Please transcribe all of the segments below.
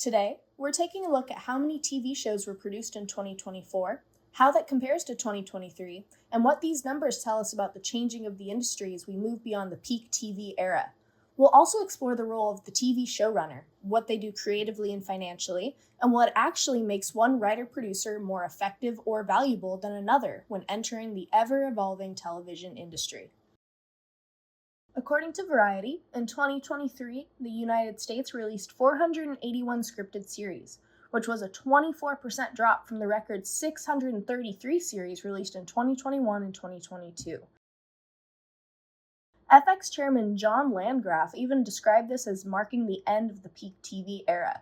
Today, we're taking a look at how many TV shows were produced in 2024, how that compares to 2023, and what these numbers tell us about the changing of the industry as we move beyond the peak TV era. We'll also explore the role of the TV showrunner, what they do creatively and financially, and what actually makes one writer-producer more effective or valuable than another when entering the ever-evolving television industry. According to Variety, in 2023, the United States released 481 scripted series, which was a 24% drop from the record 633 series released in 2021 and 2022. FX chairman John Landgraf even described this as marking the end of the peak TV era.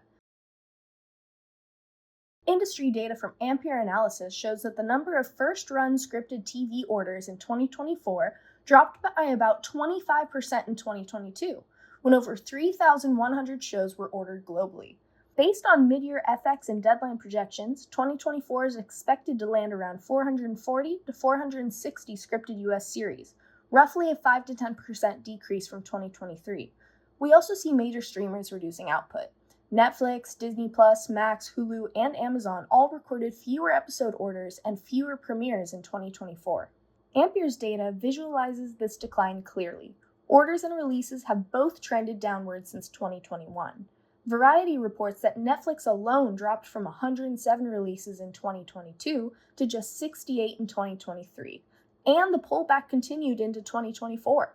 Industry data from Ampere Analysis shows that the number of first-run scripted TV orders in 2024 dropped by about 25% in 2022, when over 3,100 shows were ordered globally. Based on mid-year FX and deadline projections, 2024 is expected to land around 440 to 460 scripted US series, roughly a 5 to 10% decrease from 2023. We also see major streamers reducing output. Netflix, Disney+, Max, Hulu, and Amazon all recorded fewer episode orders and fewer premieres in 2024. Ampere's data visualizes this decline clearly. Orders and releases have both trended downward since 2021. Variety reports that Netflix alone dropped from 107 releases in 2022 to just 68 in 2023, and the pullback continued into 2024.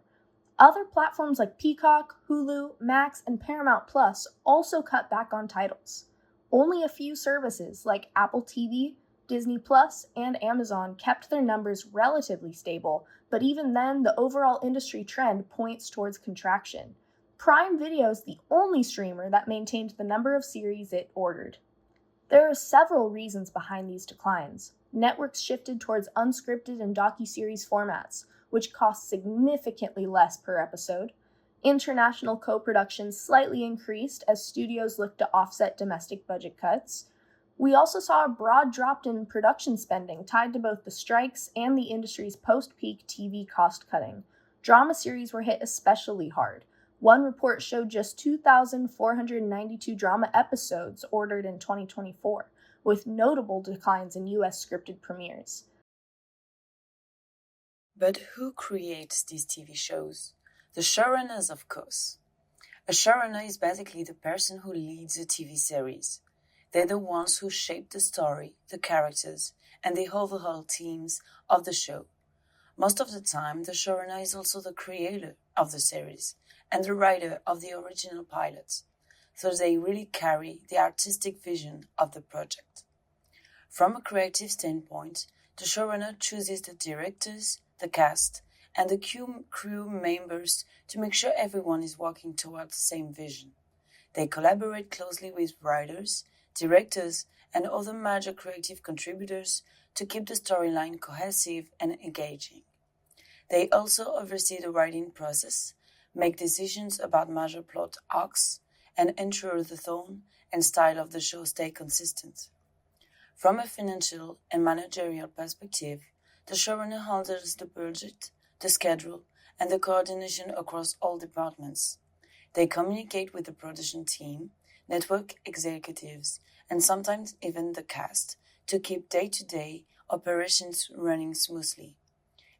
Other platforms like Peacock, Hulu, Max, and Paramount Plus also cut back on titles. Only a few services like Apple TV, Disney+, and Amazon kept their numbers relatively stable, but even then, the overall industry trend points towards contraction. Prime Video is the only streamer that maintained the number of series it ordered. There are several reasons behind these declines. Networks shifted towards unscripted and docuseries formats, which cost significantly less per episode. International co-productions slightly increased as studios looked to offset domestic budget cuts. We also saw a broad drop in production spending tied to both the strikes and the industry's post-peak TV cost cutting. Drama series were hit especially hard. One report showed just 2,492 drama episodes ordered in 2024, with notable declines in US scripted premieres. But who creates these TV shows? The showrunners, of course. A showrunner is basically the person who leads a TV series. They're the ones who shape the story, the characters, and the overall themes of the show. Most of the time, the showrunner is also the creator of the series and the writer of the original pilot, so they really carry the artistic vision of the project. From a creative standpoint, the showrunner chooses the directors, the cast, and the crew members to make sure everyone is working towards the same vision. They collaborate closely with writers, directors, and other major creative contributors to keep the storyline cohesive and engaging. They also oversee the writing process, make decisions about major plot arcs, and ensure the tone and style of the show stay consistent. From a financial and managerial perspective, the showrunner handles the budget, the schedule, and the coordination across all departments. They communicate with the production team, network executives, and sometimes even the cast to keep day-to-day operations running smoothly.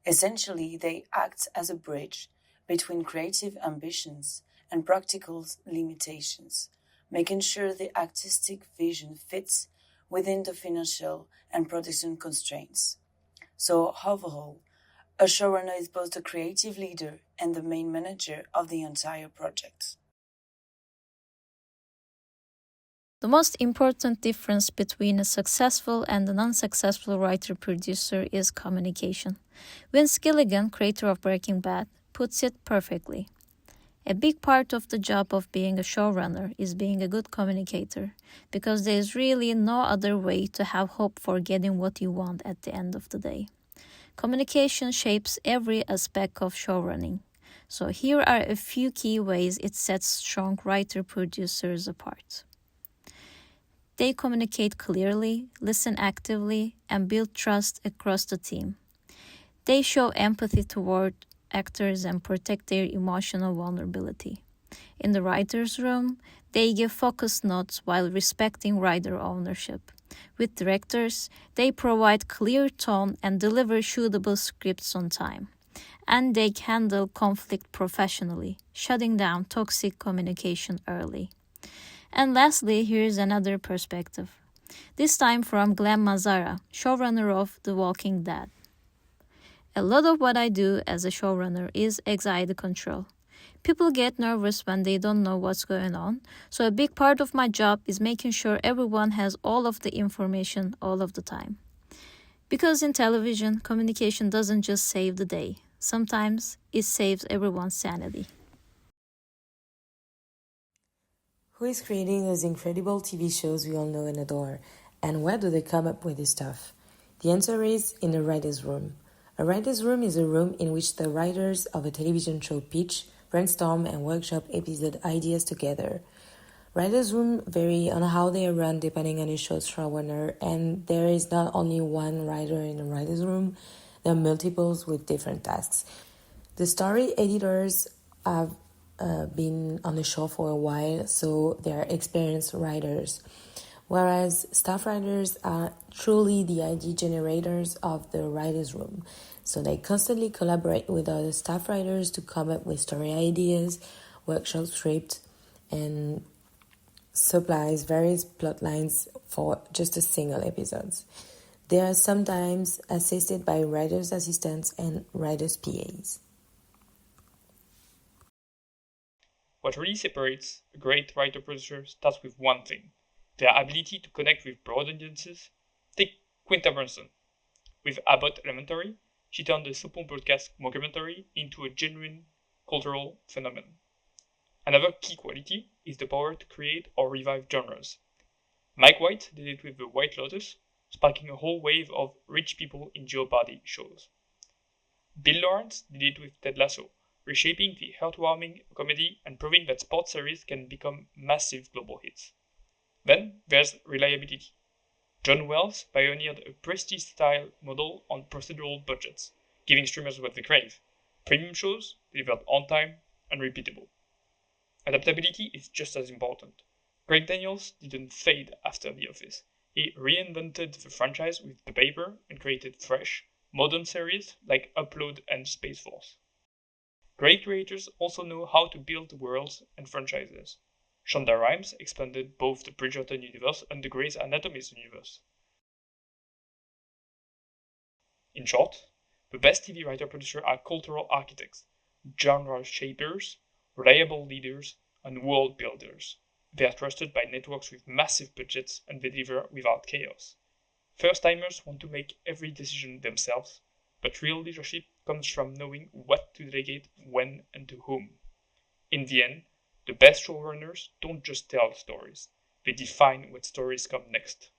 Essentially, they act as a bridge between creative ambitions and practical limitations, making sure the artistic vision fits within the financial and production constraints. So overall, a showrunner is both the creative leader and the main manager of the entire project. The most important difference between a successful and an unsuccessful writer-producer is communication. Vince Gilligan, creator of Breaking Bad, puts it perfectly. A big part of the job of being a showrunner is being a good communicator, because there is really no other way to have hope for getting what you want at the end of the day. Communication shapes every aspect of showrunning. So here are a few key ways it sets strong writer-producers apart. They communicate clearly, listen actively, and build trust across the team. They show empathy toward actors and protect their emotional vulnerability. In the writer's room, they give focused notes while respecting writer ownership. With directors, they provide clear tone and deliver shootable scripts on time. And they handle conflict professionally, shutting down toxic communication early. And lastly, here's another perspective. This time from Glenn Mazzara, showrunner of The Walking Dead. A lot of what I do as a showrunner is anxiety control. People get nervous when they don't know what's going on, so a big part of my job is making sure everyone has all of the information all of the time. Because in television, communication doesn't just save the day. Sometimes it saves everyone's sanity. Who is creating those incredible TV shows we all know and adore? And where do they come up with this stuff? The answer is in a writer's room. A writer's room is a room in which the writers of a television show pitch, brainstorm, and workshop episode ideas together. Writers' room vary on how they are run depending on the show's showrunner, and there is not only one writer in a writer's room, there are multiples with different tasks. The story editors have been on the show for a while, so they are experienced writers, whereas staff writers are truly the idea generators of the writer's room. So they constantly collaborate with other staff writers to come up with story ideas, workshop scripts, and supplies various plot lines for just a single episodes. They are sometimes assisted by writers' assistants and writers' PAs. What really separates a great writer-producer starts with one thing: their ability to connect with broad audiences. Take Quinta Brunson. With Abbott Elementary, she turned the soap broadcast mockumentary into a genuine cultural phenomenon. Another key quality is the power to create or revive genres. Mike White did it with The White Lotus, sparking a whole wave of rich people in Jeopardy shows. Bill Lawrence did it with Ted Lasso, reshaping the heartwarming comedy and proving that sports series can become massive global hits. Then there's reliability. John Wells pioneered a prestige-style model on procedural budgets, giving streamers what they crave: premium shows delivered on time and repeatable. Adaptability is just as important. Greg Daniels didn't fade after The Office. He reinvented the franchise with The Paper and created fresh, modern series like Upload and Space Force. Great creators also know how to build worlds and franchises. Shonda Rhimes expanded both the Bridgerton universe and the Grey's Anatomy universe. In short, the best TV writer-producers are cultural architects, genre shapers, reliable leaders, and world builders. They are trusted by networks with massive budgets and they deliver without chaos. First-timers want to make every decision themselves, but real leadership comes from knowing what to delegate, when, and to whom. In the end, the best showrunners don't just tell stories, they define what stories come next.